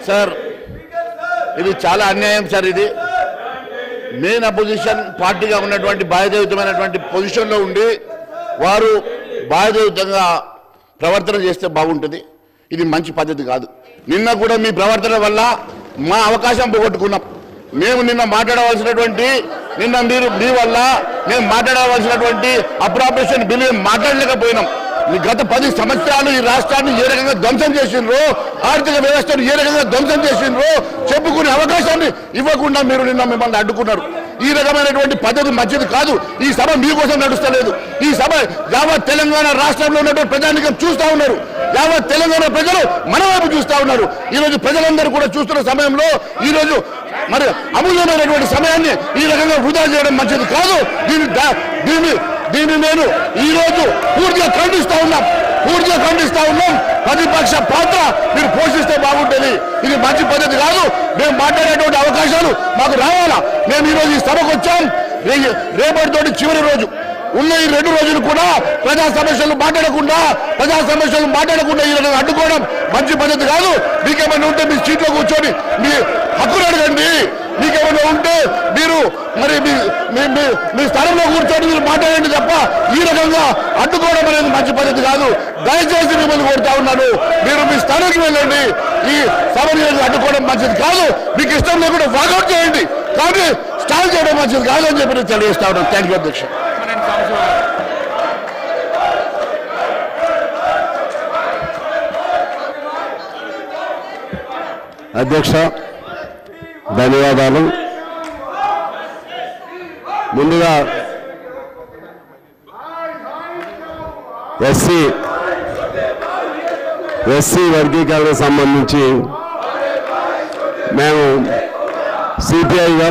Sir ఇది చాలా అన్యాయం సార్. ఇది మెయిన్ అపోజిషన్ పార్టీగా ఉన్నటువంటి బాధ్యతాయుతమైనటువంటి పొజిషన్లో ఉండి వారు బాధ్యతాయుతంగా ప్రవర్తన చేస్తే బాగుంటుంది. ఇది మంచి పద్ధతి కాదు. నిన్న కూడా మీ ప్రవర్తన వల్ల మా అవకాశం పోగొట్టుకున్నాం. మేము నిన్న మాట్లాడవలసినటువంటి మీ వల్ల మేము మాట్లాడవలసినటువంటి అప్రాపరేషన్ బిల్లు మాట్లాడలేకపోయినాం. గత 10 సంవత్సరాలు ఈ రాష్ట్రాన్ని ఏ రకంగా ధ్వంసం చేసిండ్రో, ఆర్థిక వ్యవస్థను ఏ రకంగా ధ్వంసం చేసిండ్రో చెప్పుకునే అవకాశాన్ని ఇవ్వకుండా మీరు నిన్న మిమ్మల్ని అడ్డుకున్నారు. ఈ రకమైనటువంటి పద్ధతి మంచిది కాదు. ఈ సభ మీకోసం నడుస్తలేదు. ఈ సభ యావత్ తెలంగాణ రాష్ట్రంలో ఉన్నటువంటి ప్రజానికం చూస్తూ ఉన్నారు. యావత్ తెలంగాణ ప్రజలు మన వైపు చూస్తూ ఉన్నారు. ఈరోజు ప్రజలందరూ కూడా చూస్తున్న సమయంలో ఈరోజు మరి అమూల్యమైనటువంటి సమయాన్ని ఈ రకంగా వృధా చేయడం మంచిది కాదు. దీన్ని నేను ఈరోజు పూర్తిగా ఖండిస్తా ఉన్నాం. ప్రతిపక్ష పాత్ర మీరు పోషిస్తే బాగుంటుంది. ఇది మంచి పద్ధతి కాదు. మేము మాట్లాడేటువంటి అవకాశాలు మాకు రావాలా. మేము ఈరోజు ఈ సభకు వచ్చాం. రేపటితోటి చివరి రోజు ఉన్న ఈ 2 రోజులు కూడా ప్రజా సమస్యలు మాట్లాడకుండా ఈ రకంగా అడ్డుకోవడం మంచి పద్ధతి కాదు. మీకేమైనా ఉంటే మీ సీట్లో కూర్చొని మీ హక్కులు అడగండి. మీకేమైనా ఉంటే మీరు మరి మీ స్థలంలో కూర్చొని మీరు మాట్లాడండి తప్ప ఈ రకంగా అడ్డుకోవడం అనేది మంచి పద్ధతి కాదు. దయచేసి మిమ్మల్ని కోరుతా ఉన్నాను, మీరు మీ స్థానానికి వెళ్ళండి. ఈ సభని అడ్డుకోవడం మంచిది కాదు. మీకు ఇష్టం లేకుండా వాకౌట్ చేయండి, కానీ స్టాల్ చేయడం మంచిది కాదు అని చెప్పి నేను తెలియజేస్తా ఉన్నాను. థ్యాంక్ యూ అధ్యక్ష. అధ్యక్ష ధన్యవాదాలు. ముందుగా ఎస్సీ వర్గీకరణకు సంబంధించి మేము సిపిఐగా